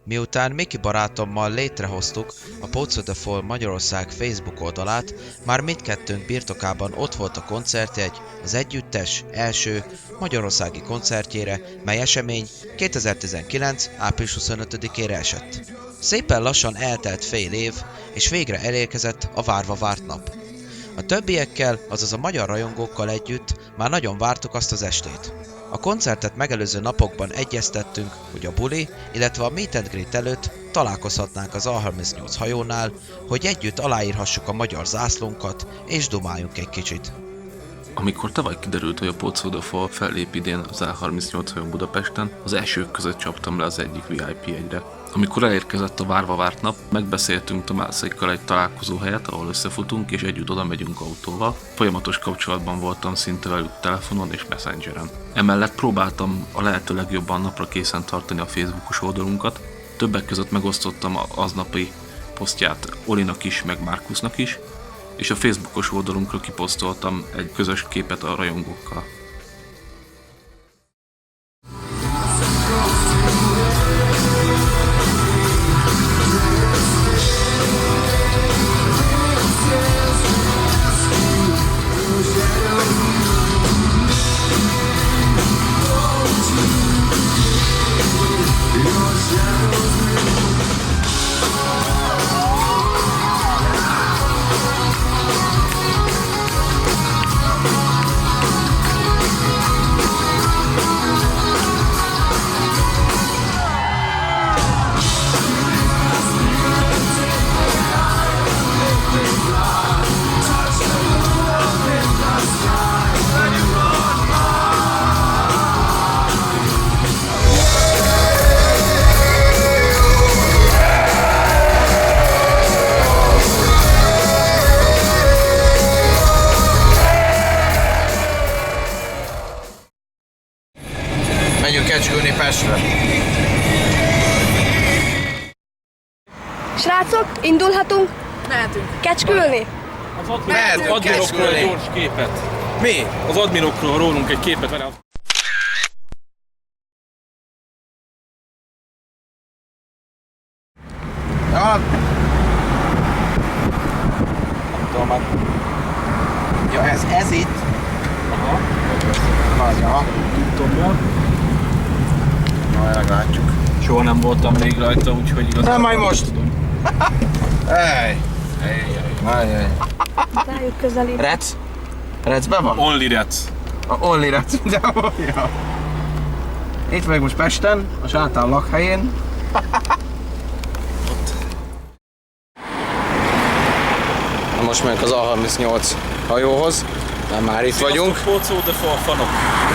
Miután Miki barátommal létrehoztuk a Poco de Fall Magyarország Facebook oldalát, már mindkettőnk birtokában ott volt a koncertjegy az együttes első magyarországi koncertjére, mely esemény 2019. április 25-ére esett. Szépen lassan eltelt fél év, és végre elérkezett a várva várt nap. A többiekkel, azaz a magyar rajongókkal együtt már nagyon vártuk azt az estét. A koncertet megelőző napokban egyeztettünk, hogy a buli, illetve a meet and greet előtt találkozhatnánk az A38 hajónál, hogy együtt aláírhassuk a magyar zászlónkat és dumáljunk egy kicsit. Amikor tavaly kiderült, hogy a Poco de Fall fellép idén az A38 hajón Budapesten, az elsők között csaptam le az egyik VIP jegyre. Amikor elérkezett a várva várt nap, megbeszéltünk Tomászékkal egy találkozó helyet, ahol összefutunk és együtt oda megyünk autóval. Folyamatos kapcsolatban voltam szinte velük telefonon és messengeren. Emellett próbáltam a lehető legjobban napra készen tartani a Facebookos oldalunkat. Többek között megosztottam az aznapi posztját Olinak is, meg Márkusznak is, és a Facebookos oldalunkra kiposztoltam egy közös képet a rajongókkal. Menjünk kecskülni Pestre. Srácok, indulhatunk? Mehetünk. Kecskülni? Mehetünk Az adminokról egy kecskülni. gyors képet. Mi? Az adminokról rólunk egy képet, vele. Ja. Tudom már. Ja, ez itt. Aha. Nagy, aha. Tudom. Na, meglátjuk. Soha nem voltam még rajta, úgyhogy igazán... Nem, majd most. Ej. Ajjaj. Rájuk közelít. Rec? Recbe van? Only Reds. A Only Rec. Ja. Itt vagyok most Pesten, a Sátán lakhelyén. Most megyünk az A38 hajóhoz, mert már itt vagyunk. Poco de Fall fanok.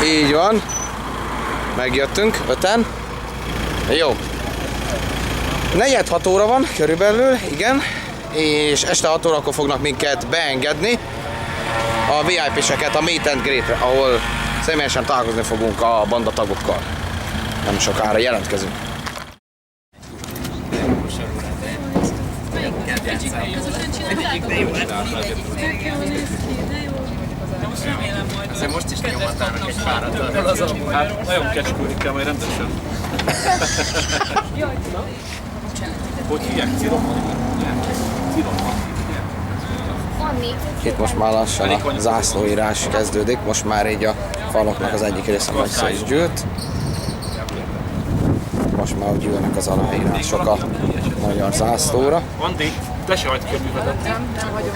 Így van. Megjöttünk, 5-en. Jó. 4-6 óra van körülbelül, igen. És este 6 órakor fognak minket beengedni a VIP-seket a Meet and Greetre, ahol személyesen találkozni fogunk a bandatagokkal. Nem sokára jelentkezünk. Most is nyomatnának egy párat. Hát nagyon kecskülni kell majd rendesen. Hogy hívják? Itt most már lassan a zászlóírás kezdődik, most már így a faloknak az egyik része meg is gyűlt. Most már úgy gyűlnek az aláírások a magyar zászlóra. Andi, te se hagyd ki a művedet. Nem hagyom.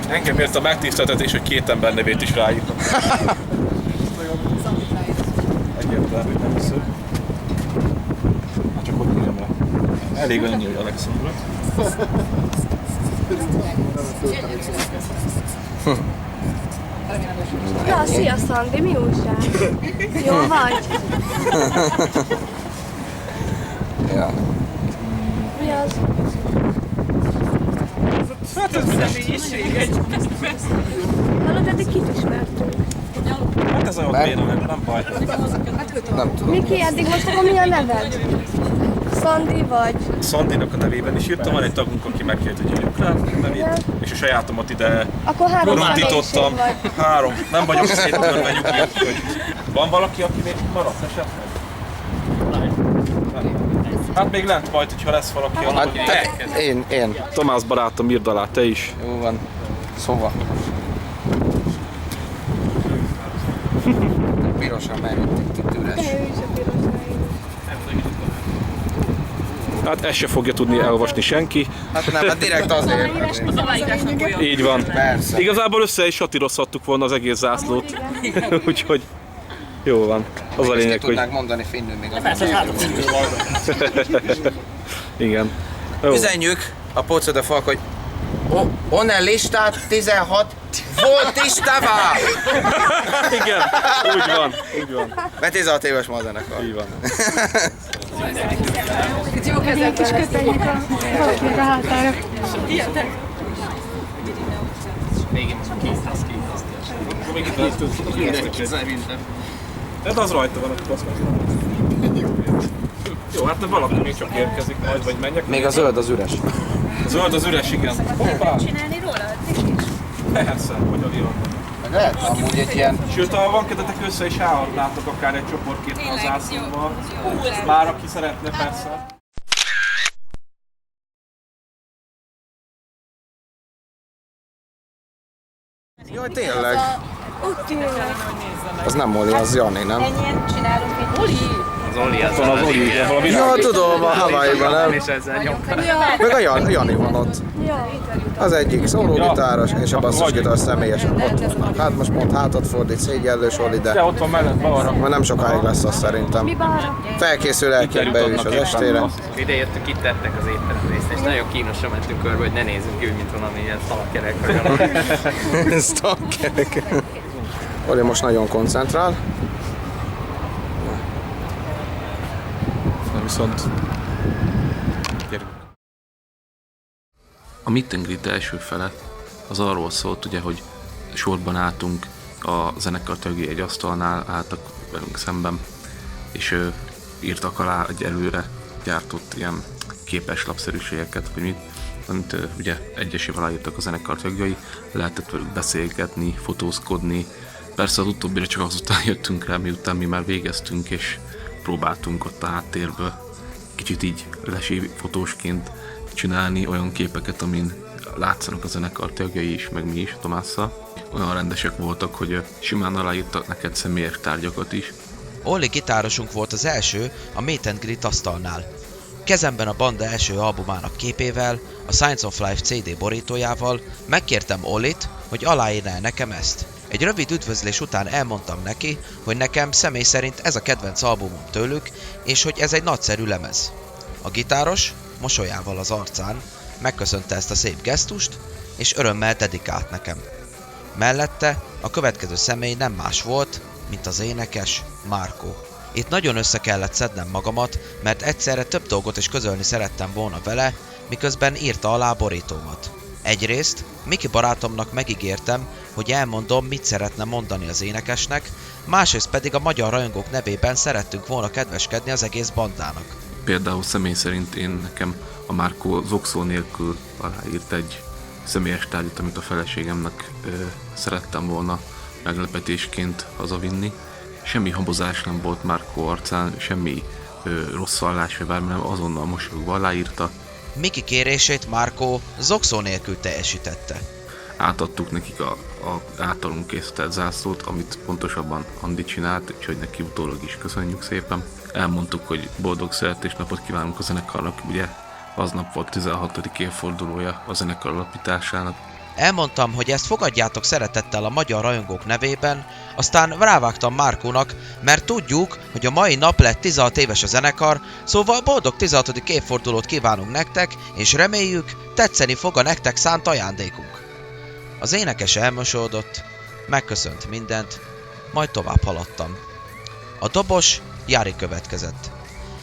Engem ért a megtiszteltetés, hogy 2 ember nevét is ráírtam. Egyértelmű, nem hiszem. Hát csak hogy írjam rá. Elég annyi, hogy Alexandra. Ja, szia Szandi, mi újság? Jó vagy? Ja. Mi az? Hát ez Személyiség egy. Hallod, eddig kit ismertünk? Hát ez olyan béna, nem baj. Nem tudom. Miki, eddig most akkor mi a neved? Szandi vagy? Szandinak a nevében is írtam, van egy tagunk, aki megkért, hogy írjuk rá a nevét, és a sajátomat ide Akkor 3 rondítottam. személyiség vagy. 3. Nem vagyok széttörve nyugi, hogy van valaki, aki még maradt esetleg? Hát még lent majd, hogyha lesz valaki, Hát, én. Tomás barátom, írd alá, te is. Jó van. Szóval. Pirosan merült itt üres. Ő is a piros nejű. Hát ezt se fogja tudni elolvasni senki. Hát nem, hát direkt azért. Így van. Persze. Igazából össze is satírozhattuk volna az egész zászlót. Úgyhogy jó van. Az a lényeg, hogy tudnák mondani finnül még az. igen. Jó. Üzenjük a Pozzo de Falk, hogy onnen listát 16 volt is tavá! Igen, úgy van. Mert 16 éves ma a zenekar. Így van. Egy kis köpeljük valakinek a hátára. Hát az rajta van, akkor azt jó, hát valaki még csak érkezik majd, vagy menjek. Még a zöld az üres. A zöld az üres, igen. Hoppá! Csinálni róla? Persze, hogy a viharban. Lehet amúgy egy ilyen... Sőt, ha van kedvetek, össze is állhatnátok akár egy csoportként a zászlóval. Már aki szeretne, persze. Jaj, tényleg. Az nem Oli, az Jani, nem? Ennyien csinálunk egy Van az Oli, valami Ja, tudom, a Hawaii-ban, nem? Ja, Meg a Jani van ott. ja. Az egyik szólógitáros és a basszusgitár személyesen ott vannak. Hát most pont hátat fordít, szégyellős Oli, De de ott van mellett balra. már nem sokáig lesz az szerintem. Mi bára? Felkészül elként be ő is az estére. Ide jöttünk, itt tettek az étterem részt, és nagyon kínosan mentünk körbe, hogy ne nézzünk úgy, mint valami ilyen szalagkerek vagy valami. Stalkerek. Oli most nagyon koncentrál. Na viszont... A meet and greet első fele az arról szólt, ugye, hogy sorban álltunk, a zenekar tagjai egy asztalnál álltak velünk szemben, és írtak alá egy előre gyártott ilyen képeslapszerűségeket, vagy mit, amit ugye egyesével aláírtak a zenekar tagjai, lehetett velük beszélgetni, fotózkodni. Persze az utóbbira csak azután jöttünk rá, miután mi már végeztünk, és próbáltunk ott a háttérből kicsit így lesi fotósként csinálni olyan képeket, amin látszanak a zenekar tagjai is, meg mi is, Tomásszal. Olyan rendesek voltak, hogy simán aláírtak neked személyes tárgyakat is. Oli gitárosunk volt az első a Meet and Greet asztalnál. Kezemben a banda első albumának képével, a Science of Life CD borítójával megkértem Olit, hogy aláírná nekem ezt. Egy rövid üdvözlés után elmondtam neki, hogy nekem személy szerint ez a kedvenc albumom tőlük, és hogy ez egy nagyszerű lemez. A gitáros, mosolyával az arcán, megköszönte ezt a szép gesztust, és örömmel dedikált nekem. Mellette a következő személy nem más volt, mint az énekes Marco. Itt nagyon össze kellett szednem magamat, mert egyszerre több dolgot is közölni szerettem volna vele, miközben írta alá a borítómat. Egyrészt Miki barátomnak megígértem, hogy elmondom, mit szeretne mondani az énekesnek, másrészt pedig a magyar rajongók nevében szerettünk volna kedveskedni az egész bandának. Például személy szerint nekem a Márkó zokszó nélkül aláírt egy személyes tárgyat, amit a feleségemnek szerettem volna meglepetésként hazavinni. Semmi habozás nem volt Márkó arcán, semmi rossz hallás vagy bármi, nem, azonnal mosolyogva aláírta. Miki kérését Marco zokszó nélkül teljesítette. Átadtuk nekik a általunk készített zászlót, amit pontosabban Andi csinált, úgyhogy neki utólag is köszönjük szépen. Elmondtuk, hogy boldog születésnapot kívánunk a zenekarnak, ugye aznap volt 16. évfordulója a zenekar alapításának. Elmondtam, hogy ezt fogadjátok szeretettel a magyar rajongók nevében, aztán rávágtam Márkónak, mert tudjuk, hogy a mai nap lett 16 éves a zenekar, szóval boldog 16. évfordulót kívánunk nektek, és reméljük, tetszeni fog a nektek szánt ajándékunk. Az énekes elmosódott, megköszönt mindent, majd tovább haladtam. A dobos Jari következett.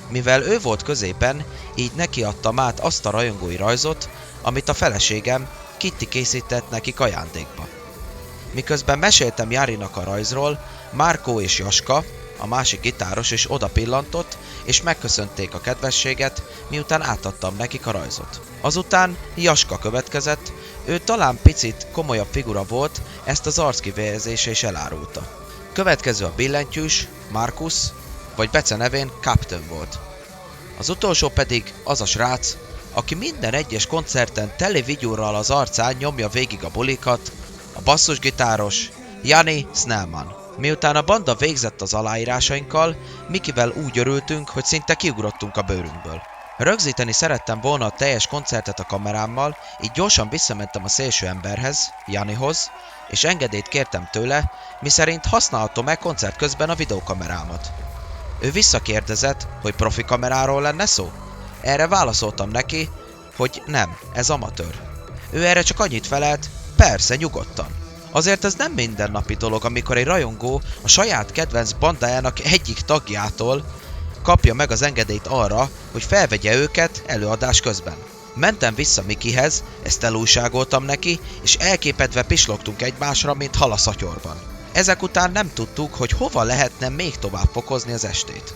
Mivel ő volt középen, így nekiadtam át azt a rajongói rajzot, amit a feleségem Kitty készített nekik ajándékba. Miközben meséltem Járinak a rajzról, Márkó és Jaska, a másik gitáros is oda pillantott, és megköszönték a kedvességet, miután átadtam nekik a rajzot. Azután Jaska következett, ő talán picit komolyabb figura volt, ezt az arckifejezése is elárulta. Következő a billentyűs, Markus, vagy Bece nevén Captain volt. Az utolsó pedig az a srác, aki minden egyes koncerten teli vigyorral az arcán nyomja végig a bulikat, a basszusgitáros Jani Snellman. Miután a banda végzett az aláírásainkkal, Mikivel úgy örültünk, hogy szinte kiugrottunk a bőrünkből. Rögzíteni szerettem volna a teljes koncertet a kamerámmal, így gyorsan visszamentem a szélső emberhez, Janihoz, és engedélyt kértem tőle, miszerint használhatom-e koncert közben a videókamerámat. Ő visszakérdezett, hogy profi kameráról lenne szó? Erre válaszoltam neki, hogy nem, ez amatőr. Ő erre csak annyit felelt, persze, nyugodtan. Azért ez nem mindennapi dolog, amikor egy rajongó a saját kedvenc bandájának egyik tagjától kapja meg az engedélyt arra, hogy felvegye őket előadás közben. Mentem vissza Mikihez, ezt elújságoltam neki, és elképedve pislogtunk egymásra, mint hal a szatyorban. Ezek után nem tudtuk, hogy hova lehetne még tovább fokozni az estét.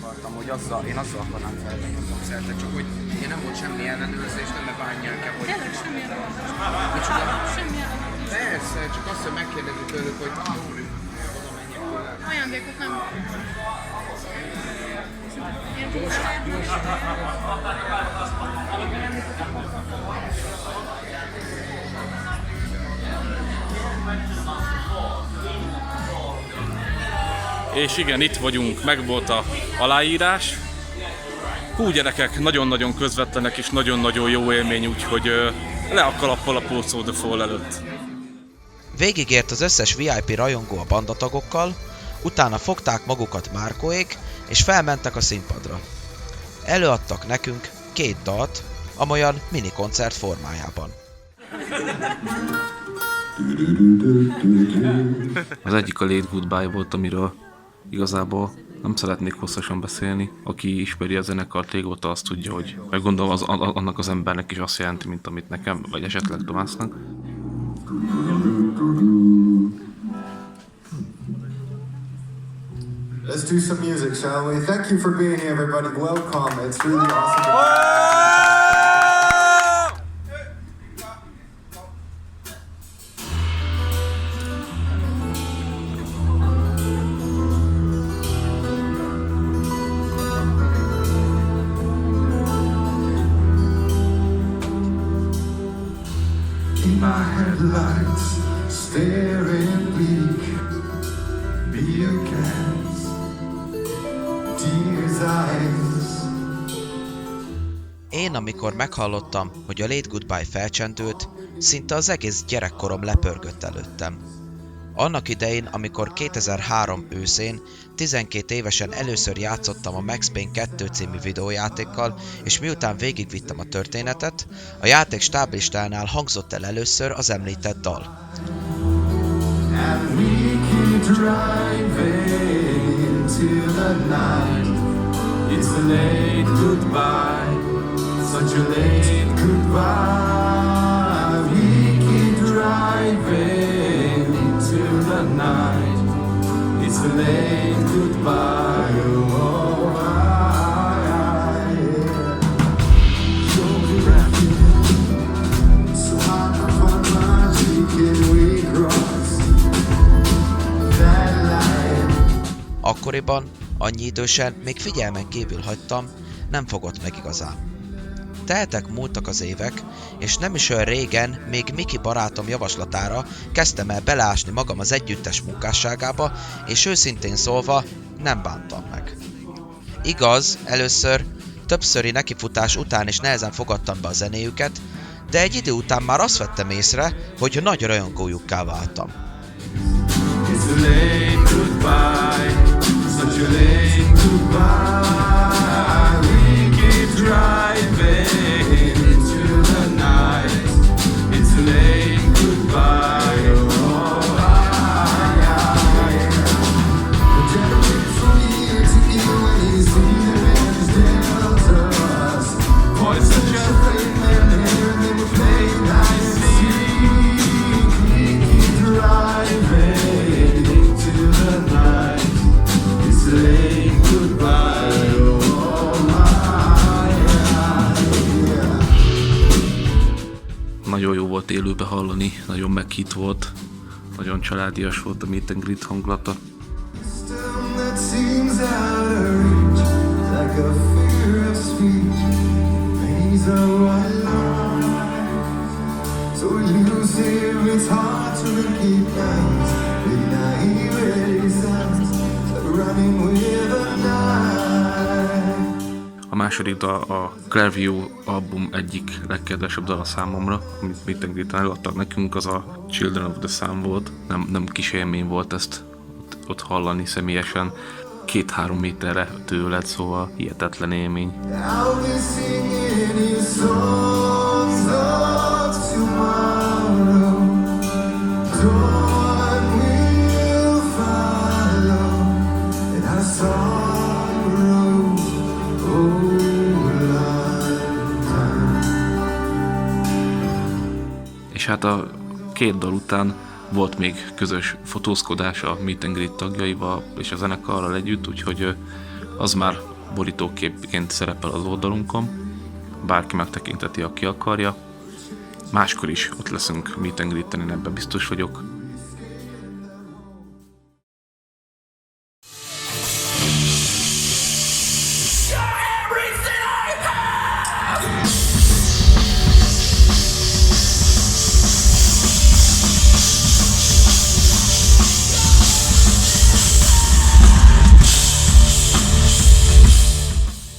Akartam, hogy én azzal akarnám felvenni a koncertet, csak hogy én nem volt semmi ellenőrzés, nem bánják el, hogy... Tényleg semmi ellenőrzés. Micsoda? Semmi ellenőrzés. Persze, csak azt, hogy megkérdezik tőlük, hogy... Ajándékot nem. És igen, itt vagyunk, megvolt a aláírás. Hú, gyerekek, nagyon-nagyon közvetlenek és nagyon-nagyon jó élmény, úgyhogy le a kalappal a Pulse of the Fall előtt. Végigért az összes VIP rajongó a bandatagokkal, utána fogták magukat Márkóék, és felmentek a színpadra. Előadtak nekünk 2 dalt, amolyan mini koncert formájában. Az egyik a Late Goodbye volt, amiről igazából nem szeretnék hosszasan beszélni. Aki ismeri a zenekart régóta, azt tudja, hogy meggondolom, annak az embernek is azt jelenti, mint amit nekem, vagy esetleg Tomásnak. Let's do some music, shall we? Thank you for being here, everybody. Welcome. It's really awesome. In my headlights, staring bleak, beacons, tears eyes. Én, amikor meghallottam, hogy a Late Goodbye felcsendült, szinte az egész gyerekkorom lepörgött előttem. Annak idején, amikor 2003 őszén 12 évesen először játszottam a Max Payne 2 című videójátékkal, és miután végigvittem a történetet, a játék stáblistánál hangzott el először az említett dal. And we keep driving into the night. It's a late goodbye, such a late goodbye. We keep driving into the night. It's a late goodbye. Oh, you're rapping, so hard to find my ticket. We cross that line. Akkoriban, annyi idősen még figyelmen kívül hagytam, nem fogott meg igazán. Teltek múltak az évek, és nem is olyan régen, még Miki barátom javaslatára kezdtem el beleásni magam az együttes munkásságába, és őszintén szólva nem bántam meg. Igaz, először, többszöri nekifutás után is nehezen fogadtam be a zenéjüket, de egy idő után már azt vettem észre, hogy nagy rajongójukká váltam. It's a late goodbye, such a late goodbye. We keep driving into the night. It's a late goodbye. Oh, the delegates from here to you when you see the man's dealt to us. Voice of Jeffrey and here and they were playing hide and seek. We keep driving into the night. volt élőbe hallani, nagyon meghitt volt, nagyon családias volt a meet and greet hangulata. That seems out of reach, like a fear of speech. These are white lies. So elusive, it's hard to keep plans. With naive sounds, like running with a knife. A második dal a Clearview album egyik legkedvesebb dala számomra, amit meet and greeten előadtak nekünk, az a Children of the Sun volt. Nem kis élmény volt ezt ott hallani személyesen, 2-3 méterre tőled, szóval hihetetlen élmény. I'll be singing you songs of tomorrow. Dawn will follow, and our sorrows, És hát a 2 dal után volt még közös fotózkodás a meet and greet tagjaival és a zenekarral együtt, úgyhogy az már borítóképként szerepel az oldalunkon. Bárki megtekinteti, aki akarja. Máskor is ott leszünk meet and greeten, én ebben biztos vagyok.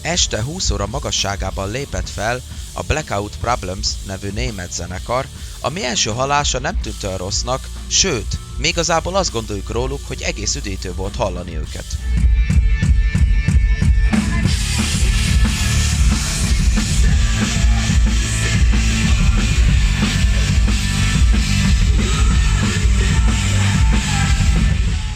Este 20 óra magasságában lépett fel a Blackout Problems nevű német zenekar, ami első hallása nem tűnt olyan rossznak, sőt, még igazából azt gondoljuk róluk, hogy egész üdítő volt hallani őket.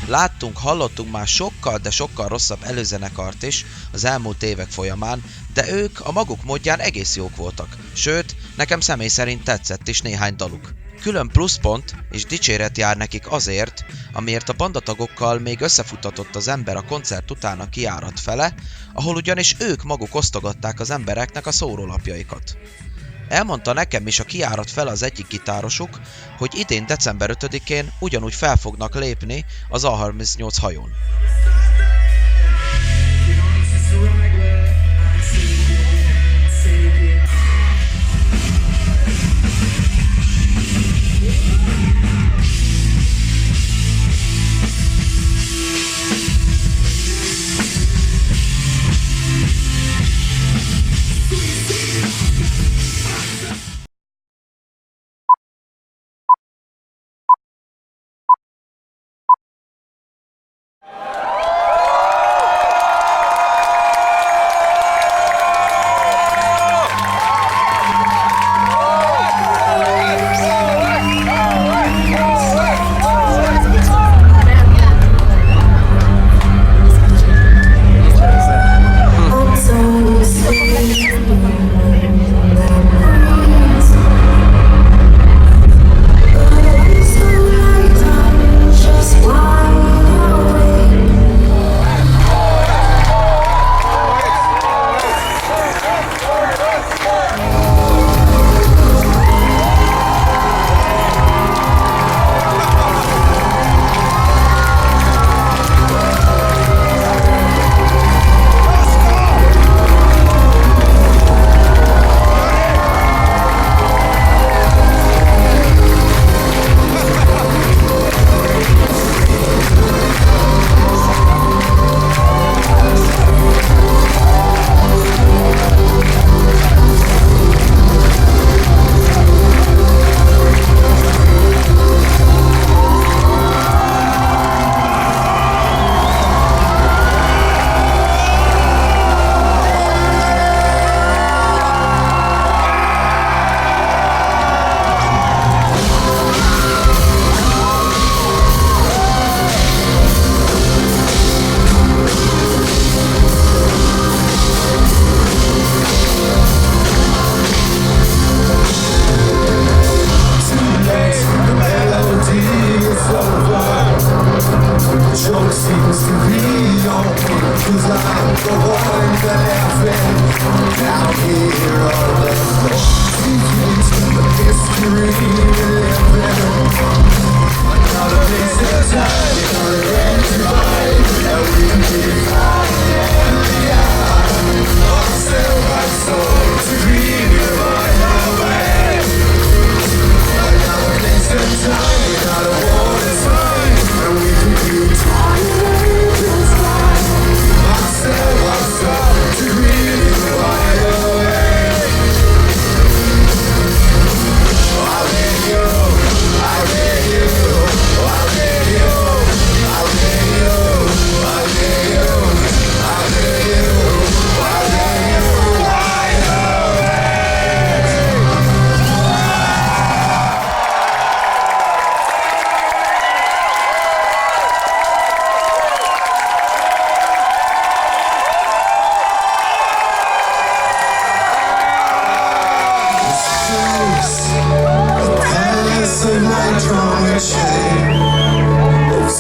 Láttunk, hallottunk már sokkal, de sokkal rosszabb előzenekart is az elmúlt évek folyamán, de ők a maguk módján egész jók voltak. Sőt, nekem személy szerint tetszett is néhány daluk. Külön pluszpont és dicséret jár nekik azért, amiért a bandatagokkal még összefutatott az ember a koncert után a kijárat fele, ahol ugyanis ők maguk osztogatták az embereknek a szórólapjaikat. Elmondta nekem is a kijárat fel az egyik gitárosuk, hogy idén december 5-én ugyanúgy fel fognak lépni az A38 hajón.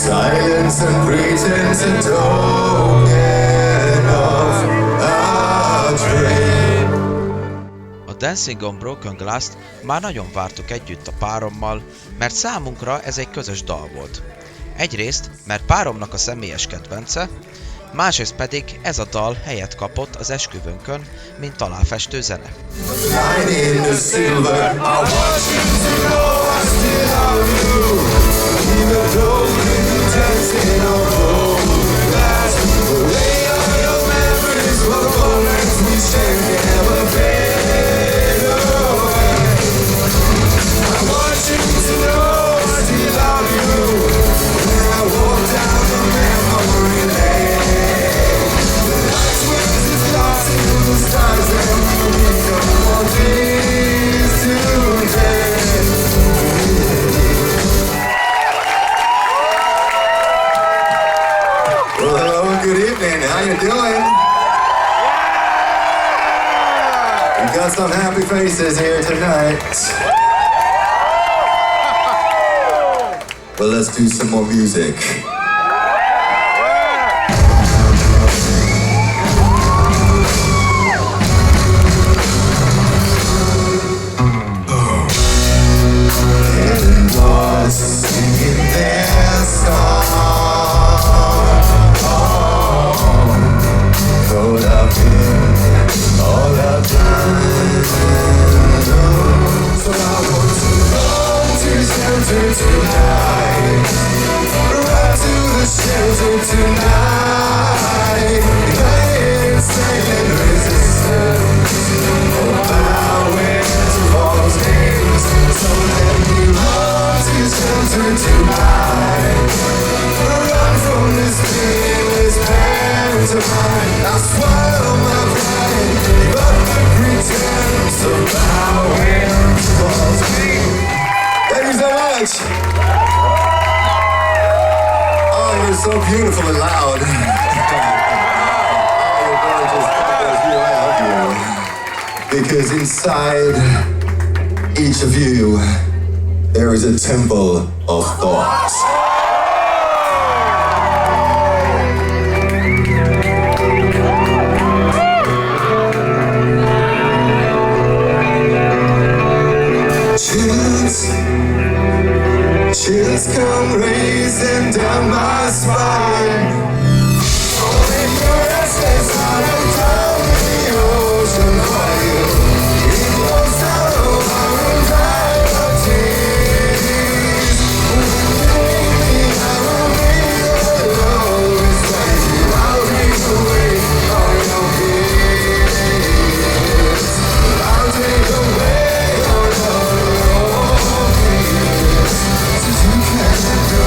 Silence and pretense and token of a dream. A Dancing on Broken Glass-t már nagyon vártuk együtt a párommal, mert számunkra ez egy közös dal volt. Egyrészt, mert páromnak a személyes kedvence, másrészt pedig ez a dal helyet kapott az esküvőnkön, mint aláfestő zene. Good evening, how you doing? We got some happy faces here tonight. Well, let's do some more music. And was singing their song. Caught up in all the time. So I want to run to shelter tonight. Run to the shelter tonight. Insane resistance. Oh, bowing to false names. So let me run to shelter tonight. Run from this fearless pantomime. I swallow my pride, but the pretense of bowing to false names. Thank you so much. Oh, you're so beautiful and loud. Oh, you're gorgeous. God bless you. I love you. Because inside each of you, there is a temple of thought. Chills come racing down my spine. Holding your restless heart and down the ocean for you. It blows out of our anxieties. When you leave me, I will be always with you. I'll take away all your fears. I'll take away all your fears. You can't go.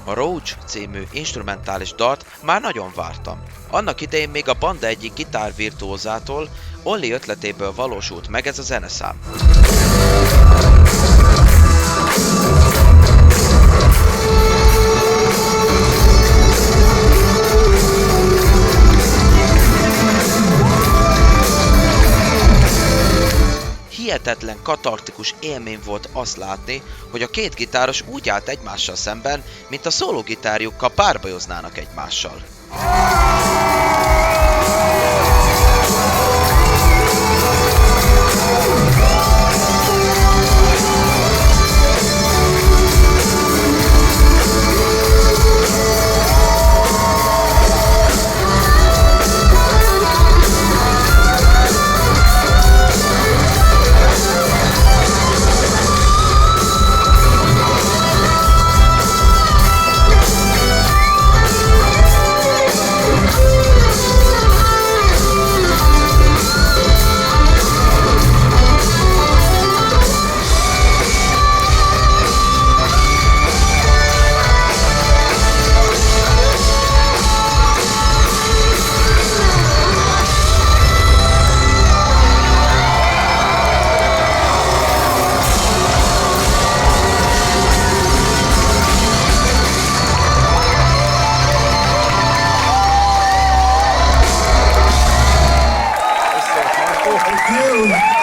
A Roach című instrumentális dalt már nagyon vártam. Annak idején még a banda egyik gitárvirtuózától, Olli ötletéből valósult meg ez a zeneszám. hihetetlen katartikus élmény volt azt látni, hogy a két gitáros úgy állt egymással szemben, mint a szólógitárjukkal párbajoznának egymással. Thank you.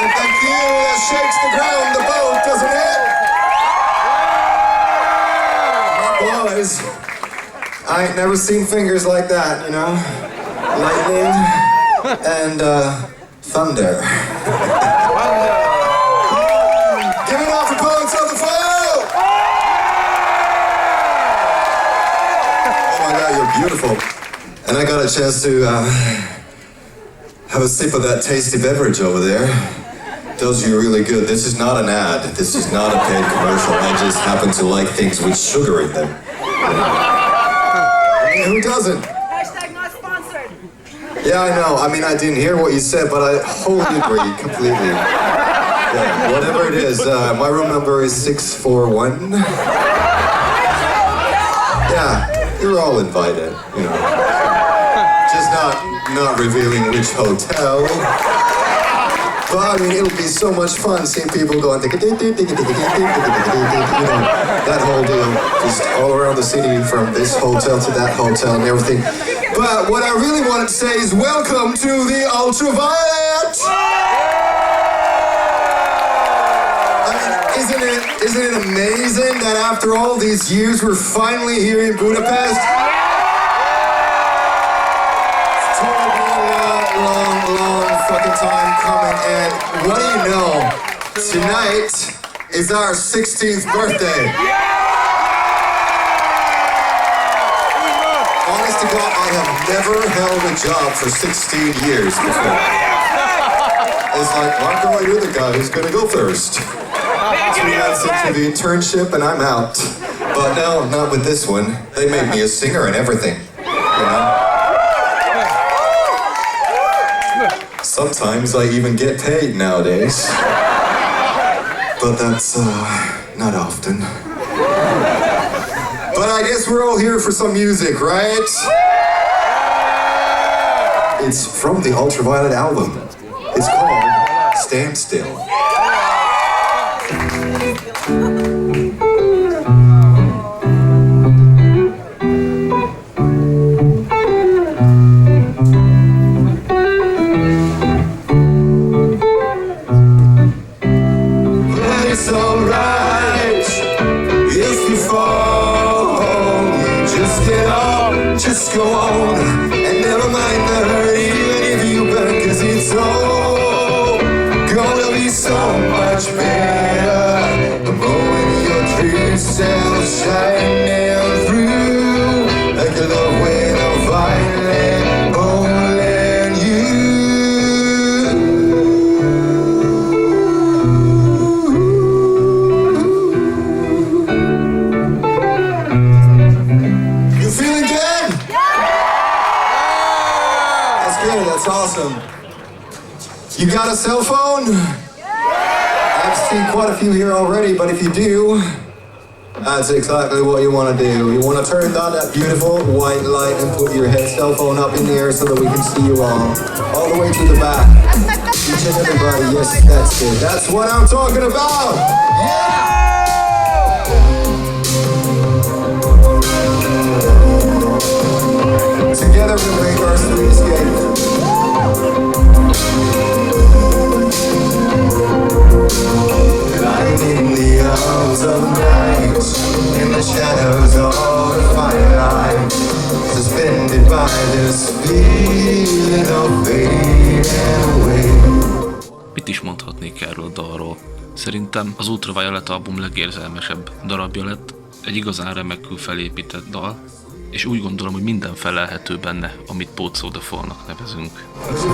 That shakes the ground, the boat, doesn't it? Boys, I ain't never seen fingers like that, you know? Lightning and thunder. Give it up for Poets of the Fall! Oh my God, you're beautiful. And I got a chance to have a sip of that tasty beverage over there. Tells you really good. This is not an ad. This is not a paid commercial. I just happen to like things with sugar in them. I mean, who doesn't? Hashtag not sponsored. Yeah, I know. I mean, I didn't hear what you said, but I wholly agree completely. Yeah, whatever it is, my room number is 641. Yeah, you're all invited, you know. Just not revealing which hotel. But I mean, it'll be so much fun seeing people going, you know, that whole deal, just all around the city from this hotel to that hotel and everything. But what I really wanted to say is welcome to the Ultraviolet! I mean, isn't it amazing that after all these years we're finally here in Budapest? Long fucking time coming, and what do you know? Tonight is our 16th birthday. Honest to God, I have never held a job for 16 years before. It's like, Marco, you're the guy who's gonna go first. 2 months into the internship and I'm out. But no, not with this one. They made me a singer and everything, you know? Sometimes I even get paid nowadays. But that's not often. But I guess we're all here for some music, right? It's from the Ultraviolet album. It's called Stand Still. It's alright if you fall. Just get up, just go on, and never mind the hurt, even if you burn, 'cause it's all gonna be so much better the moment your true self shining through like a love with a violet holding you. You feeling good? That's good, that's awesome. You got a cell phone? I've seen quite a few here already, but if you do, that's exactly what you want to do. You want to turn on that beautiful white light and put your cell phone up in the air so that we can see you all the way to the back. Each and everybody, yes, that's it. That's what I'm talking about. Yeah! Together we'll make our sweet escape. vision of fading away. Mit is mondhatnék erről a dalról? Szerintem az Ultraviolet album legérzelmesebb darabja lett, egy igazán remekül felépített dal, és úgy gondolom, hogy minden felelhető benne, amit Poets of the Fall-nak nevezünk.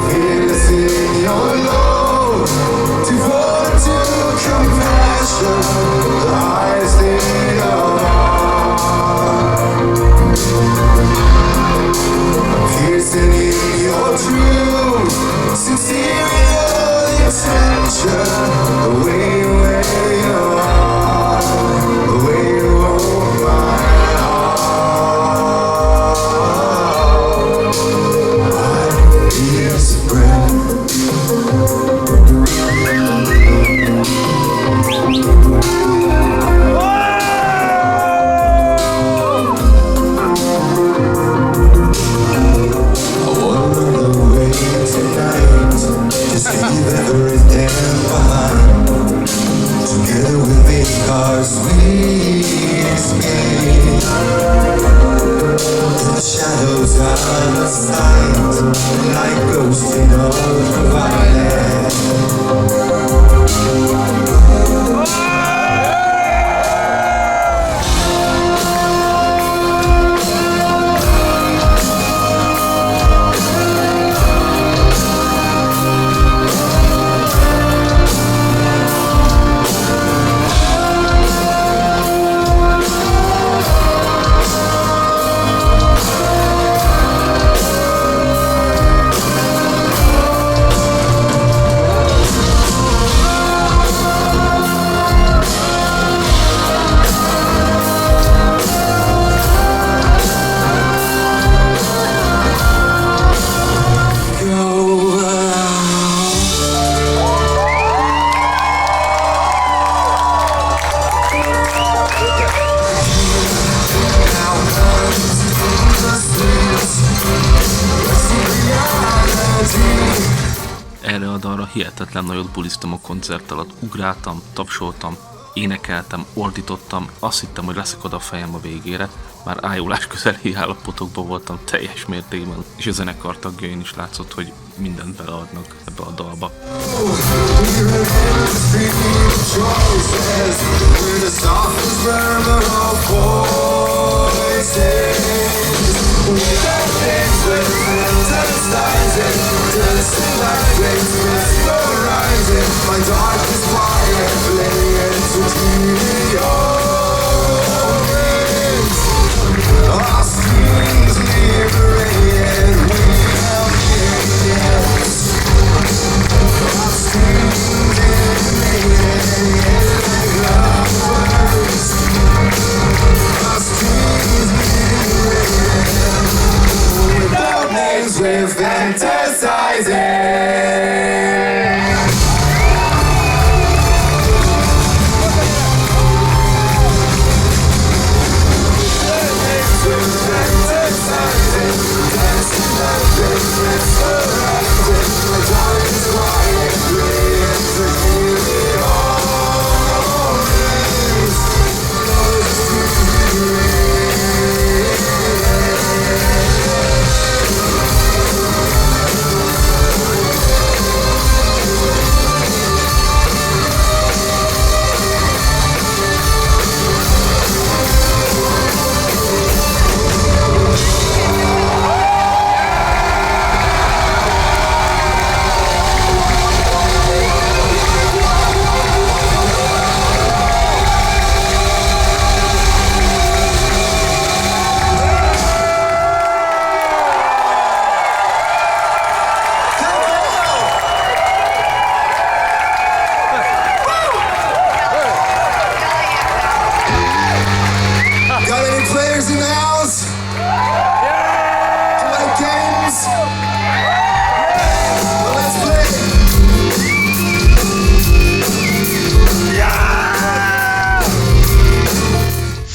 Fearless in your love, devoted to compassion, the highest thing of all. Piercing in your truth, sincere in your intention, the way where you are, the way you hold my shadows out of sight, like ghosts in ultraviolet. Erre a dalra hihetetlen nagyot buliztam a koncert alatt, ugráltam, tapsoltam, énekeltem, ordítottam, azt hittem, hogy leszakad a fejem a végére, már ájulás közeli állapotokban voltam teljes mértékben, és a zenekar tagjain is látszott, hogy mindent beleadnak ebbe a dalba. We're fantasizing.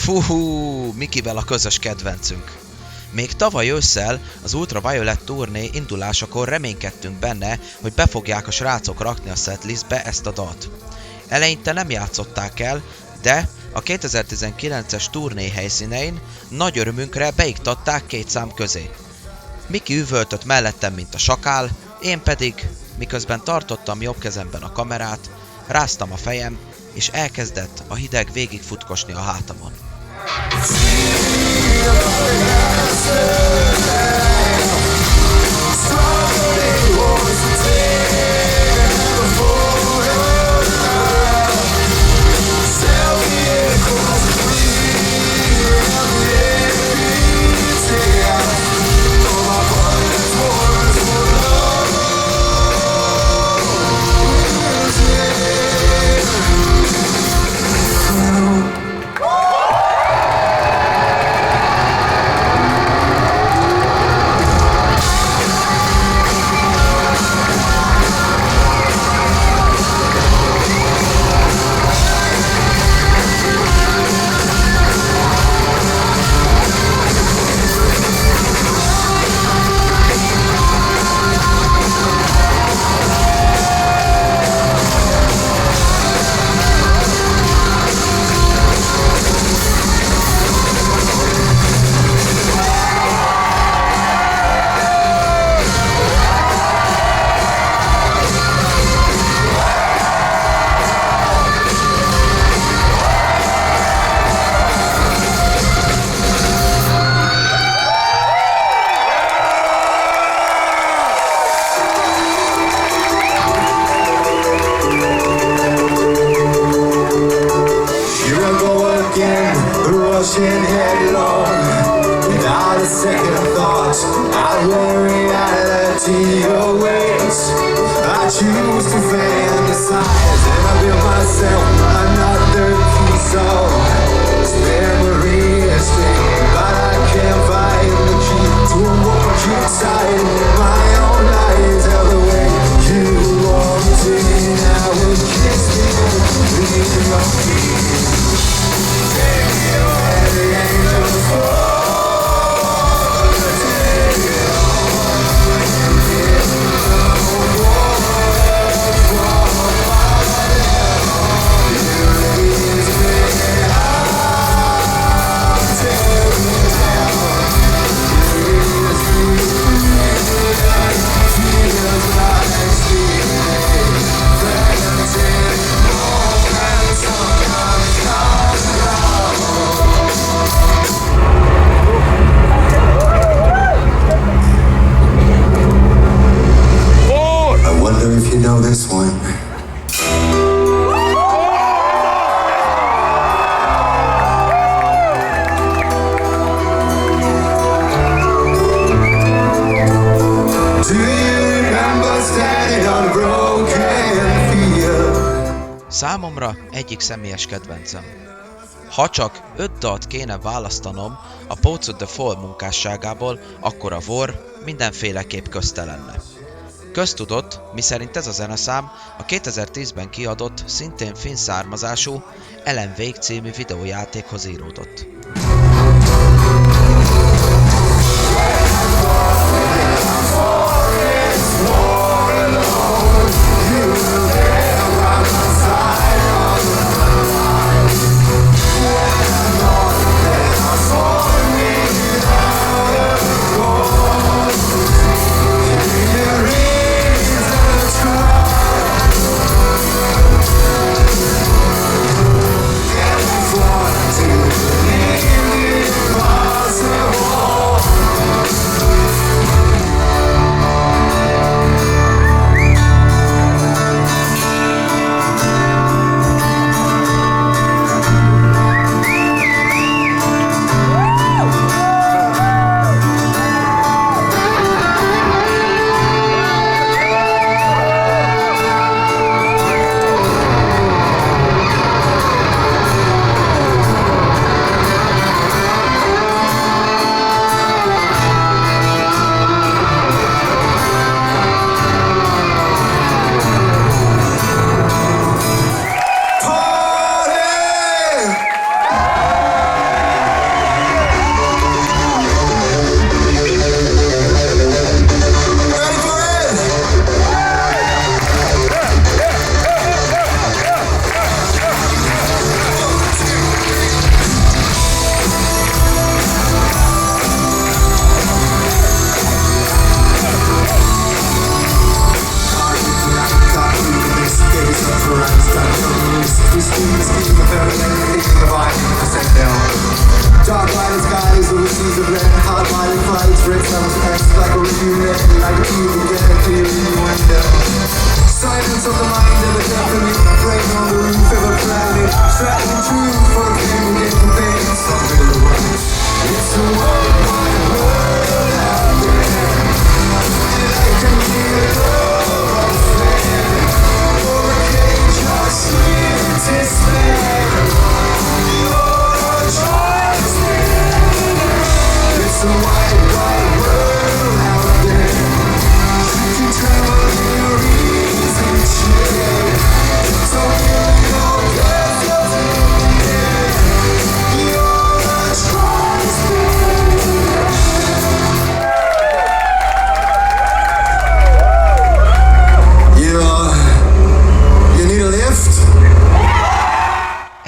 Fuhú, Mikivel a közös kedvencünk. Még tavaly ősszel az Ultraviolet turné indulásakor reménykedtünk benne, hogy be fogják a srácok rakni a setlistbe ezt a dalt. Eleinte nem játszották el, de a 2019-es turné helyszínein nagy örömünkre beiktatták két szám közé. Miki üvöltött mellettem, mint a sakál, én pedig, miközben tartottam jobb kezemben a kamerát, ráztam a fejem, és elkezdett a hideg végigfutkosni a hátamon. Rushing headlong, without a second thought, I let reality awaits. I choose to fantasize and I build myself another piece of this memory estate. But I can't find the key to walk inside my own eyes. Tell the way you walked in, I would kiss me with your feet. I wonder if you know this one. Do you remember standing on a broken field? Számomra egyik személyes kedvencem. Ha csak 5 dalt kéne választanom a Poets of the Fall munkásságából, akkor a War mindenféleképp közte lenne. Köztudott, miszerint ez a zeneszám a 2010-ben kiadott, szintén finn származású Alan Wake című videójátékhoz íródott. To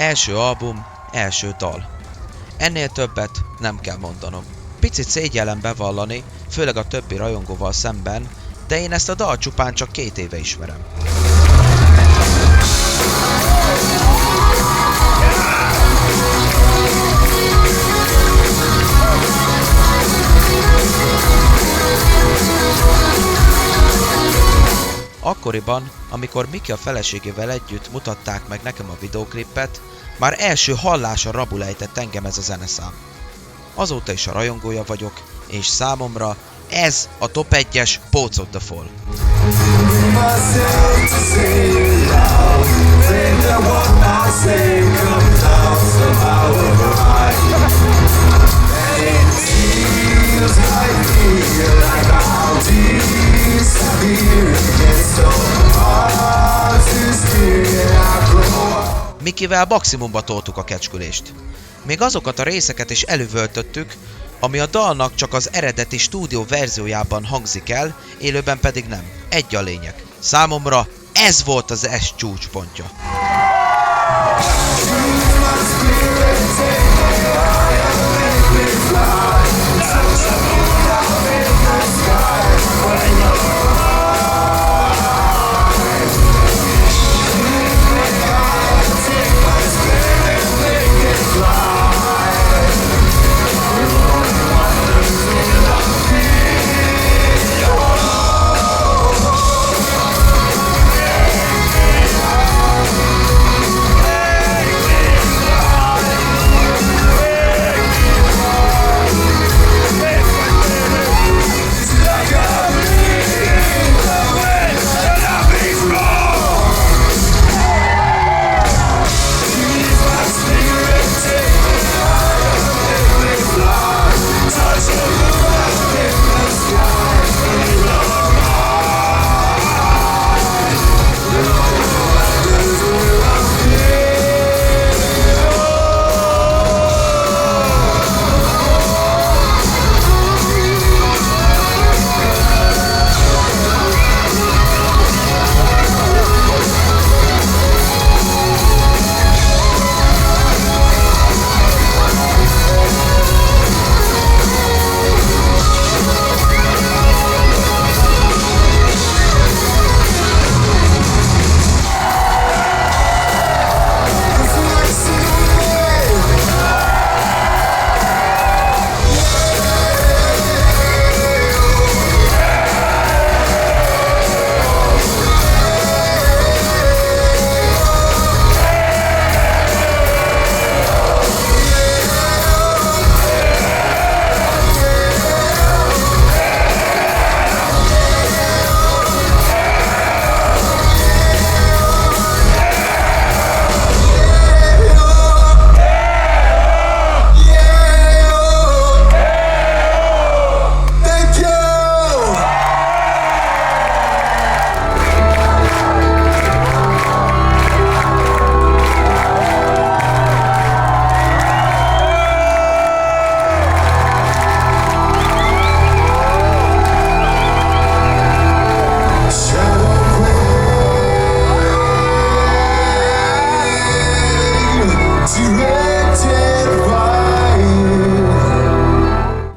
első album, első dal. Ennél többet nem kell mondanom. Picit szégyellem bevallani, főleg a többi rajongóval szemben, de én ezt a dal csupán csak 2 éve ismerem. Akkoriban, amikor Miki a feleségével együtt mutatták meg nekem a videóklipet, már első hallásra rabul ejtett engem ez a zeneszám. Azóta is a rajongója vagyok, és számomra ez a top 1-es Poets of the Fall. Mikivel maximumba toltuk a kecskülést. Még azokat a részeket is elővöltöttük, ami a dalnak csak az eredeti stúdió verziójában hangzik el, élőben pedig nem. Egy a lényeg. Számomra ez volt az S csúcspontja.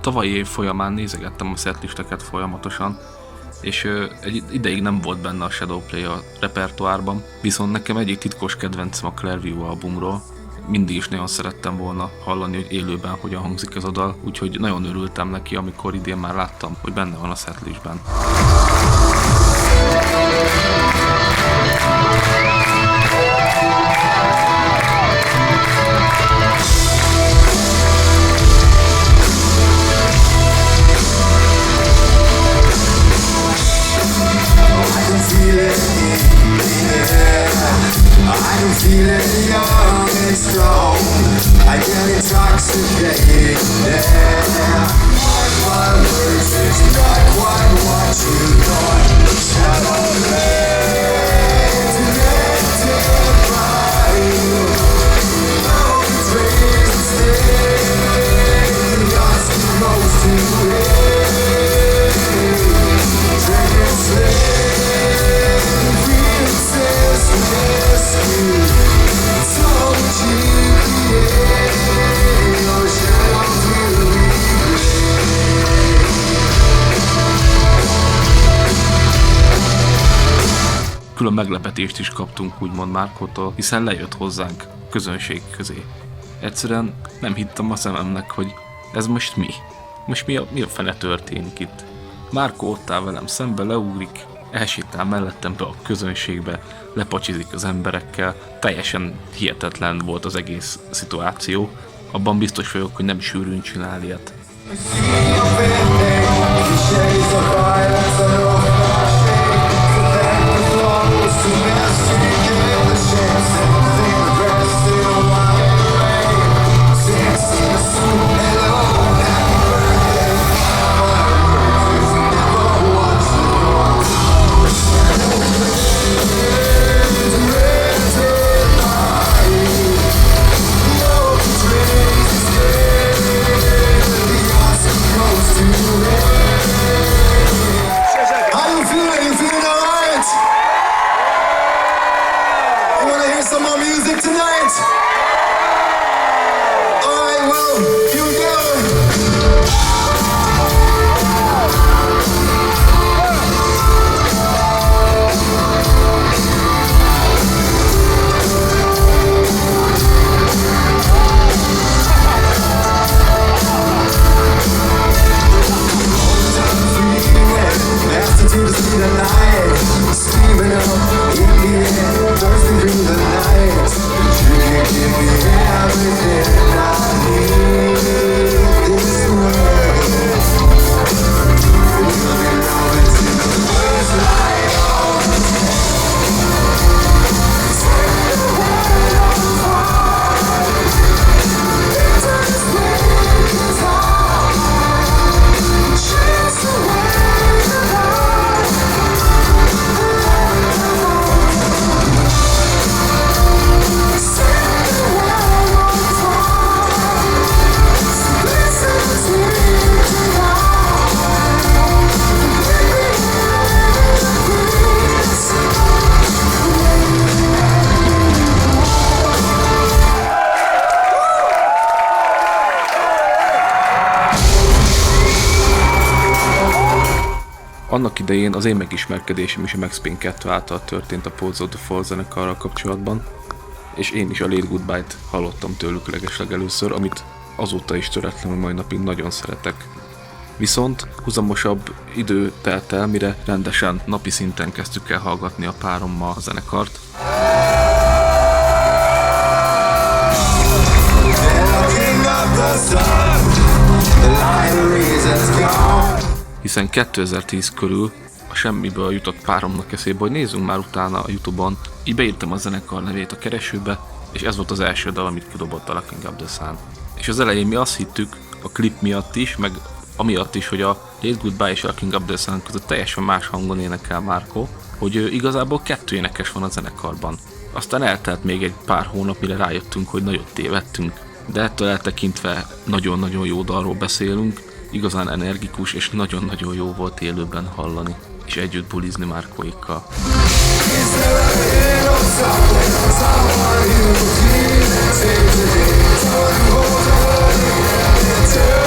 Tavalyi év folyamán nézegettem a setlisteket folyamatosan, és egy ideig nem volt benne a Shadowplay a repertoárban, viszont nekem egyik titkos kedvencem a Clearview albumról. Mindig is nagyon szerettem volna hallani, hogy élőben hogyan hangzik ez a dal, úgyhogy nagyon örültem neki, amikor idén már láttam, hogy benne van a setlistben. Feeling young and strong, I get intoxicated now. My words is not quite what you thought. Shadow lands connected by you. Oh, the dreams stay, you're supposed to win. Dragon slave, princess rescue. So Külön meglepetést is kaptunk úgymond Márkótól, hiszen lejött hozzánk közönség közé. Egyszerűen nem hittem a szememnek, hogy ez most mi? Most mi a fene történik itt? Márkó ott áll velem szembe, leugrik, elsétál mellettem be a közönségbe, lepacsizik az emberekkel. Teljesen hihetetlen volt az egész szituáció. Abban biztos vagyok, hogy nem sűrűn csinál ilyet. Annak idején az én megismerkedésem is a Max Payne 2 által történt a Poets of the Fall zenekarral kapcsolatban, és én is a Late Goodbye-t hallottam tőlük legeslegelőször, amit azóta is töretlenül mai napig nagyon szeretek. Viszont huzamosabb idő telt el, mire rendesen napi szinten kezdtük el hallgatni a párommal a zenekart. Hiszen 2010 körül a semmiből jutott páromnak eszébe, hogy nézzünk már utána a YouTube-on. Így beírtam a zenekar nevét a keresőbe, és ez volt az első dal, amit kidobott a Locking Up the Sun. És az elején mi azt hittük, a klip miatt is, meg amiatt is, hogy a Late Goodbye és a Locking Up the Sun között teljesen más hangon énekel Márkó, hogy igazából 2 énekes van a zenekarban. Aztán eltelt még egy pár hónap, mire rájöttünk, hogy nagyot tévedtünk. De ettől eltekintve nagyon-nagyon jó dalról beszélünk, igazán energikus és nagyon-nagyon jó volt élőben hallani, és együtt bulizni Márkóikkal. Just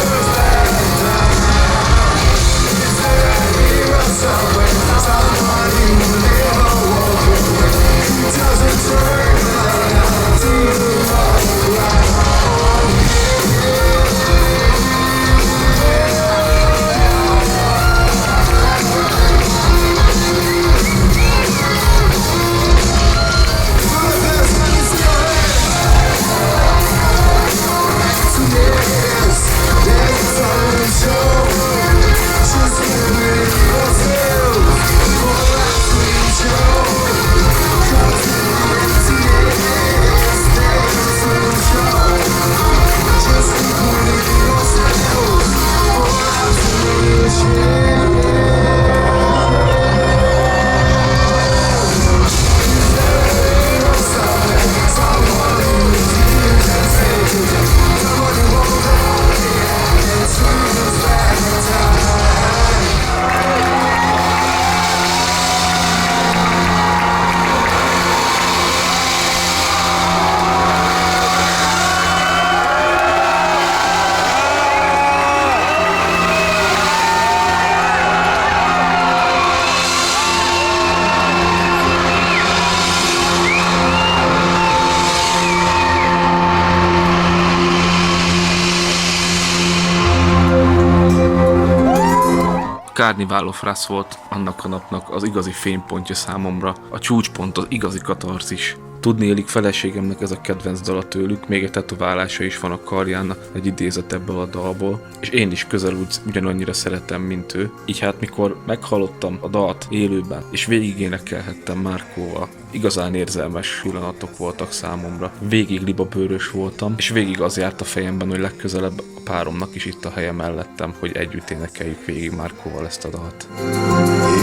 Carnival of Wrath volt annak a napnak az igazi fénypontja számomra, a csúcspont, az igazi katarzis. Tudnélik, feleségemnek ez a kedvenc dala tőlük, még egy tetoválása is van a karján, egy idézet ebből a dalból, és én is közel ugyanannyira szeretem, mint ő. Így hát mikor meghallottam a dalt élőben, és végig énekelhettem Markóval, igazán érzelmes pillanatok voltak számomra. Végig libabőrös voltam, és végig az járt a fejemben, hogy legközelebb a páromnak is itt a helye mellettem, hogy együtt énekeljük végig Markóval ezt a dalt.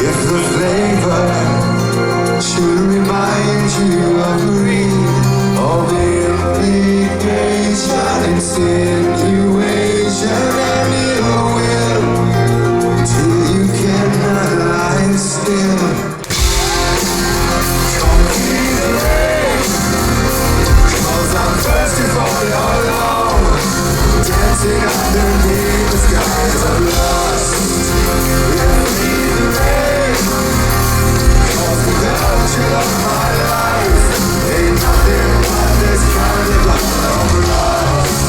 If the flavor should remind you of green, of implication, insinuation, and it will till you cannot lie still. Come feel the rain, 'cause I'm thirsty for your love, dancing underneath the skies of lust. Yeah, feel the rain, 'cause without you of my life ain't nothing but this carnival of lust.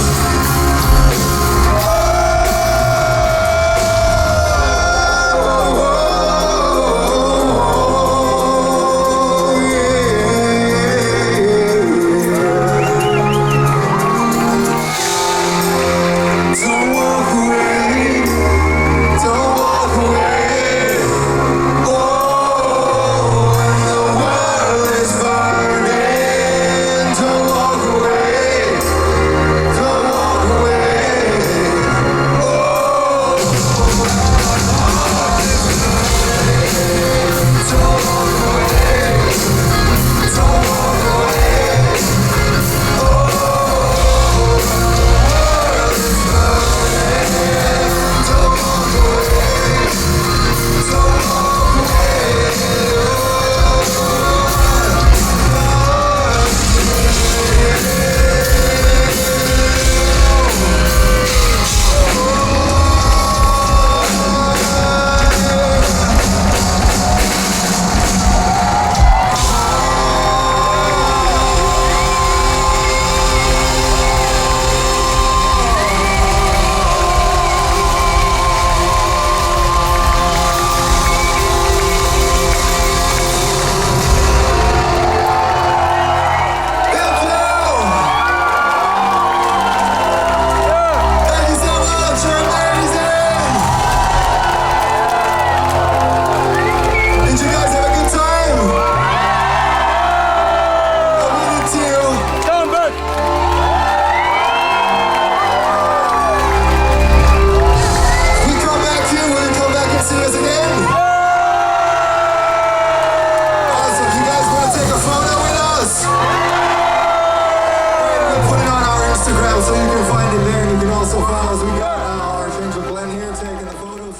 Don't walk away, don't walk away. Oh, when the world is burning, don't walk away, don't walk away. Oh, don't walk away, don't walk away. Instagram, so you can find it there, and you can also follow us. We got our Archangel Glenn here taking the photos.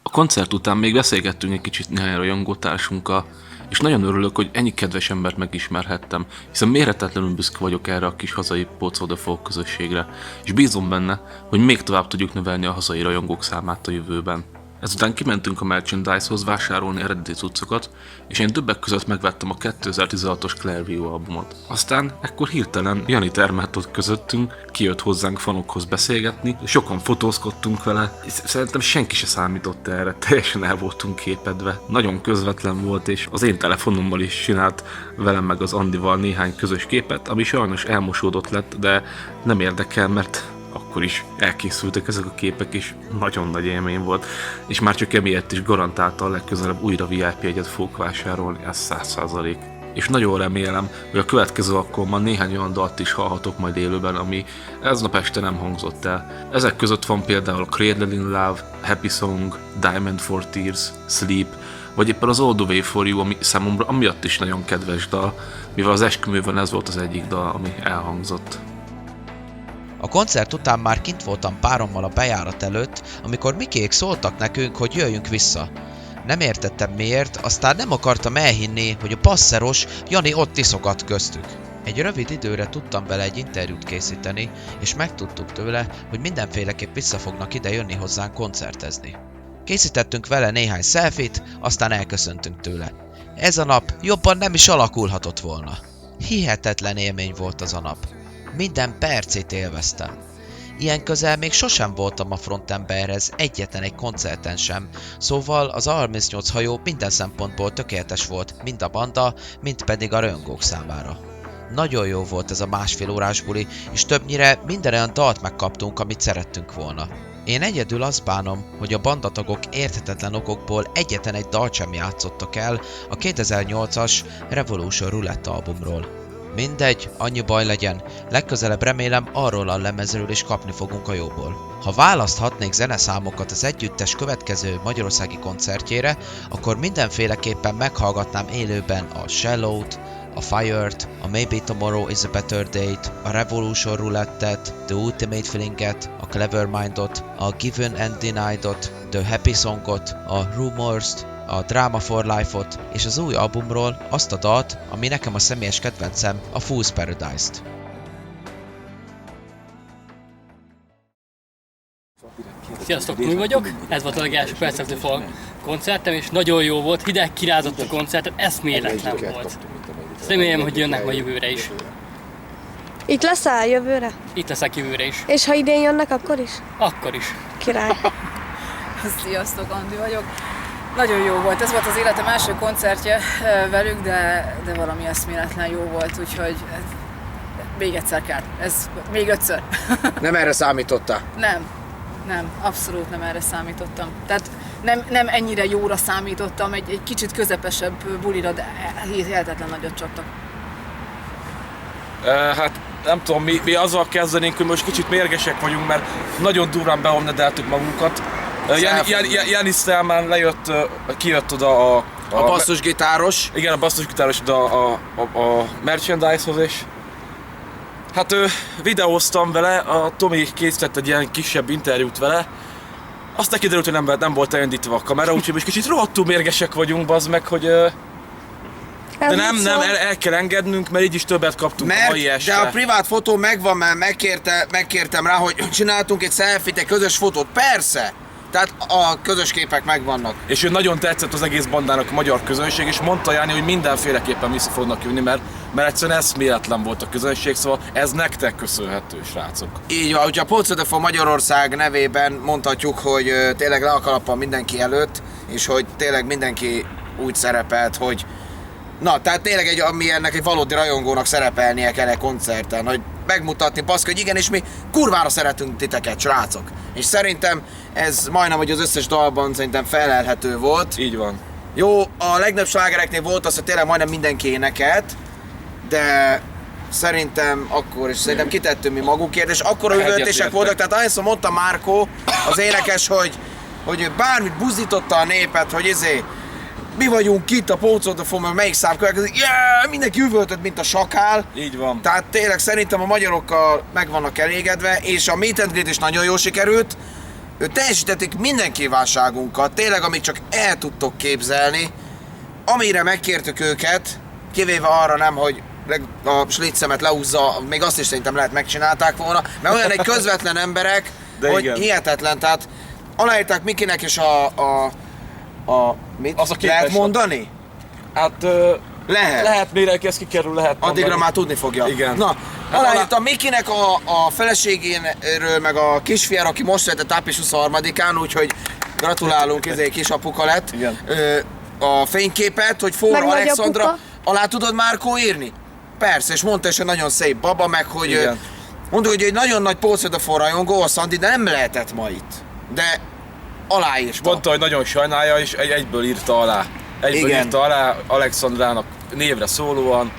A koncert után még beszélgettünk egy kicsit néhány rajongótársunkkal, és nagyon örülök, hogy ennyi kedves embert megismerhettem, hiszen mérhetetlenül büszke vagyok erre a kis hazai Poets of the Folk közösségre, és bízom benne, hogy még tovább tudjuk növelni a hazai rajongók számát a jövőben. Ezután kimentünk a merchandise-hoz vásárolni eredeti cuccokat, és én többek között megvettem a 2016-os Clairview albumot. Aztán ekkor hirtelen Jani termelt ott közöttünk, kijött hozzánk fanokhoz beszélgetni, sokan fotózkodtunk vele, és szerintem senki se számított erre, teljesen el voltunk képedve. Nagyon közvetlen volt, és az én telefonommal is csinált velem meg az Andival néhány közös képet, ami sajnos elmosódott lett, de nem érdekel, mert akkor is elkészültek ezek a képek, és nagyon nagy élmény volt, és már csak emiatt is garantálta a legközelebb újra VIP jegyet fogok vásárolni, ez 100%. És nagyon remélem, hogy a következő alkalommal néhány olyan dalt is hallhatok majd élőben, ami eznap este nem hangzott el. Ezek között van például a Cradle in Love, Happy Song, Diamond for Tears, Sleep, vagy éppen az All the Way for You, ami számomra amiatt is nagyon kedves dal, mivel az eskümőben ez volt az egyik dal, ami elhangzott. A koncert után már kint voltam párommal a bejárat előtt, amikor Mikék szóltak nekünk, hogy jöjjünk vissza. Nem értettem miért, aztán nem akartam elhinni, hogy a passzeros Jani ott iszogat köztük. Egy rövid időre tudtam vele egy interjút készíteni, és megtudtuk tőle, hogy mindenféleképp vissza fognak ide jönni hozzánk koncertezni. Készítettünk vele néhány selfit, aztán elköszöntünk tőle. Ez a nap jobban nem is alakulhatott volna. Hihetetlen élmény volt az a nap. Minden percét élveztem. Ilyen közel még sosem voltam a frontemberhez egyetlen egy koncerten sem, szóval az A38 hajó minden szempontból tökéletes volt, mind a banda, mind pedig a rajongók számára. Nagyon jó volt ez a másfél órás buli, és többnyire minden olyan dalt megkaptunk, amit szerettünk volna. Én egyedül azt bánom, hogy a bandatagok érthetetlen okokból egyetlen egy dalt sem játszottak el a 2008-as Revolution Roulette albumról. Mindegy, annyi baj legyen, legközelebb remélem arról a lemezről is kapni fogunk a jóból. Ha választhatnék zeneszámokat az együttes következő magyarországi koncertjére, akkor mindenféleképpen meghallgatnám élőben a Shallow-t, a Fire-t, a Maybe Tomorrow is a Better Date, a Revolution Roulette-et, The Ultimate Feeling-et, a Clever Mind-ot, a Given and Denied-ot, The Happy Song-ot, a Rumors-t, a Drama for Life-ot, és az új albumról azt a dalt, ami nekem a személyes kedvencem, a Fool's Paradise-t. Sziasztok, Túl vagyok, ez volt a legelső Perceptive Folk koncertem, és nagyon jó volt, hideg kirázott a koncertem, eszméletlen volt. Remélem, hogy jönnek majd jövőre is. Itt leszel jövőre? Itt leszek jövőre is. És ha idén jönnek, akkor is? Akkor is. Király. Sziasztok, Andi vagyok. Nagyon jó volt, ez volt az életem első koncertje velük, de valami eszméletlen jó volt, úgyhogy még egyszer kell. Ez még 5-ször. Nem erre számítottál? Nem, abszolút nem erre számítottam. Tehát nem ennyire jóra számítottam, egy kicsit közepesebb bulira, de hihetetlen nagyot csaptak. Hát nem tudom, mi azzal kezdenénk, hogy most kicsit mérgesek vagyunk, mert nagyon durván beomnedeltük magunkat. Janis Stelman lejött, kijött oda a basszusgitáros. Igen, a basszusgitáros oda a merchandise-hoz, és hát videóztam vele, a Tomi készített egy ilyen kisebb interjút vele. Aztán kiderült, hogy nem volt elindítva a kamera, úgyhogy most kicsit rohadtul mérgesek vagyunk, bazd meg, hogy... De nem, el kell engednünk, mert így is többet kaptunk a mai este. De a privát fotó megvan, mert megkértem rá, hogy csináltunk egy selfie-t, egy közös fotót. Persze! Tehát a közös képek megvannak. És ő nagyon tetszett az egész bandának a magyar közönség, és mondta Jáni, hogy mindenféleképpen vissza fognak jönni, mert egyszerűen eszméletlen volt a közönség, szóval ez nektek köszönhető, srácok. Így van, hogyha Pótszödefó Magyarország nevében mondhatjuk, hogy tényleg le a kalappal mindenki előtt, és hogy tényleg mindenki úgy szerepelt, hogy na, tehát tényleg ami ennek egy valódi rajongónak szerepelnie kell egy koncerten, hogy megmutatni, baszki, hogy igenis mi kurvára szeretünk titeket, srácok. És szerintem ez majdnem, hogy az összes dalban szerintem felelhető volt. Így van. Jó, a legnagyobb slágereknél volt az, hogy tényleg majdnem mindenki énekelt, de szerintem akkor is, szerintem kitettünk mi magukért, és akkora üvöltések voltak, tehát annyiszor mondta Márkó, az énekes, hogy bármit buzdította a népet, hogy mi vagyunk itt a Pótszödefó, meg melyik szám következik, mindenki üvöltött, mint a sakál. Így van. Tehát tényleg szerintem a magyarokkal meg vannak elégedve, és a Meet and Greet is nagyon jól sikerült. Teljesítették minden kívánságunkat, tényleg amit csak el tudtok képzelni. Amire megkértük őket, kivéve arra nem, hogy a slitzemet leúzza, még azt is szerintem lehet megcsinálták volna, mert olyan egy közvetlen emberek, de hogy igen. Hihetetlen, tehát aláírták Mikinek és mit? Az a lehet mondani? Hát lehet, mire ezt kikerül, lehet mondani. Addigra már tudni fogja. Igen. Na, aláírtam Mikinek a feleségéről, meg a kisfiára, aki most született április 23-án, úgyhogy gratulálunk, kisapuka lett. Igen. A fényképet, hogy For Alexandra, alá tudod Márkó írni? Persze, és mondta, hogy nagyon szép baba, meg hogy mondta, hogy egy nagyon nagy Pótszödefó rajongó a Szandi, de nem lehetett ma itt. De aláírta. Mondta, hogy nagyon sajnálja, és egyből írta alá. Írta alá Alexandrának névre szólóan.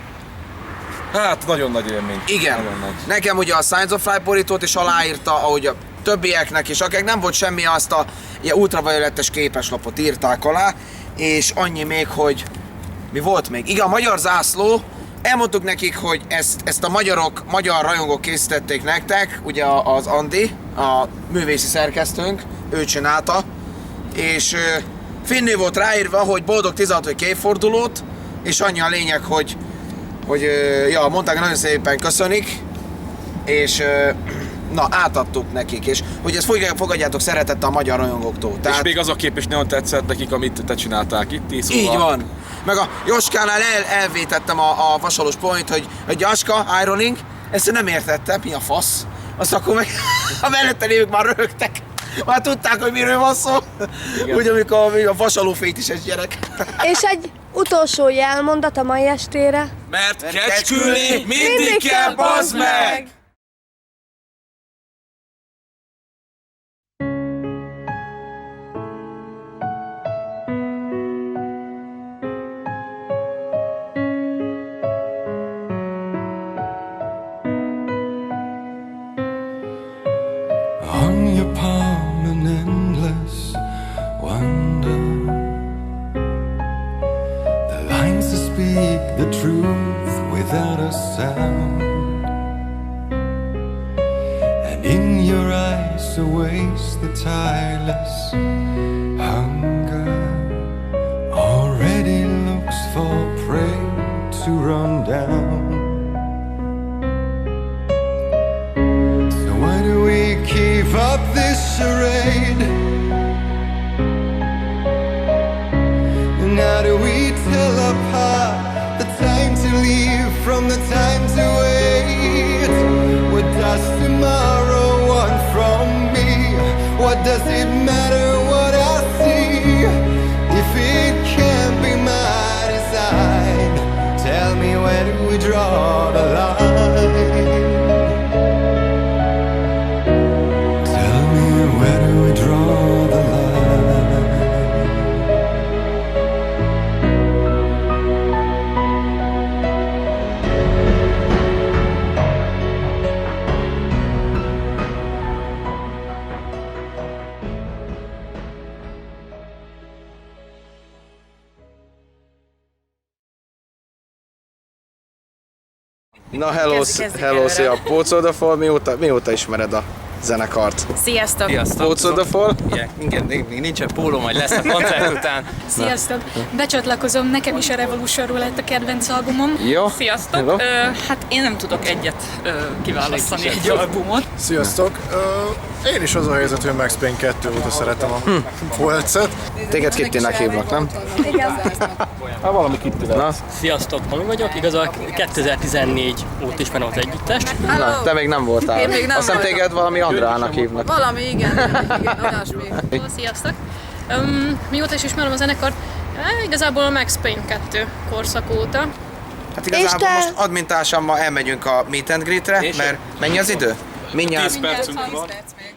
Hát nagyon nagy élmény. Igen. Nagyon nagy. Nekem ugye a Signs of Life borítót is aláírta, ahogy a többieknek is, akik nem volt semmi, azt a ultraviolettes képeslapot írták alá, és annyi még, hogy mi volt még? Igen, a magyar zászló, elmondtuk nekik, hogy ezt a magyar rajongók készítették nektek, ugye az Andi, a művészi szerkesztőnk, ő csinálta, és finnül volt ráírva, hogy boldog 16. évfordulót, és annyi a lényeg, hogy mondták, nagyon szépen köszönik, és na, átadtuk nekik, és hogy ezt fogadjátok szeretettel a magyar rajongóktól. Tehát... És még az a kép is nagyon tetszett nekik, amit te csináltál itt, szóval... Így van. Meg a Joskánál elvétettem a vasalós point, hogy Jaska, ironing, ezt nem értettem, mi a fasz. azt akkor meg a mellette lévők már röhögtek. Már tudták, hogy miről van szó. Úgy, amikor a vasalófétises gyerek. És egy utolsó jelmondat a mai estére. Mert kecskülni mindig kell, bazd meg! On your palm an endless wonder. The lines that speak the truth without a sound. And in your eyes awaits the tireless hunger. Already looks for prey to run down. Why do we keep up this charade? And how do we tell apart the time to leave from the time to wait? What does tomorrow want from me? What does it matter what I see? If it can't be my design, tell me where do we draw the line? Where do we draw the line? Na hello, Kezdjük hello, előre. szia, Poets of the Fall, mióta ismered a zenekart? Sziasztok! Poets of the Fall? Igen, még nincsen póló, majd lesz a koncert után. Sziasztok! Becsatlakozom, nekem is a Revolutionról lett a kedvenc albumom. Jó. Sziasztok! Hello. Hát én nem tudok egyet kiválasztani egy albumot. Sziasztok! Én is az a helyzet, hogy Max Payne 2 óta szeretem a Poetset. Téged Kittinek hívnak, nem? Igen. Hát valami Kitty Na, Sziasztok, Tomi vagyok. Igazából 2014 óta ismerem az együttest. na, te még nem voltál. Én még nem Azt hiszem voltam. téged valami Andrának hívnak. Valami, igen, olyasmi. Sziasztok! Mióta is ismerem a zenekart? Igazából a Max Payne 2 korszak óta. Hát igazából És te? most admintársammal elmegyünk a Meet and Greetre, mert mennyi az idő? Mindjárt 10 percünk van. 10 perc még.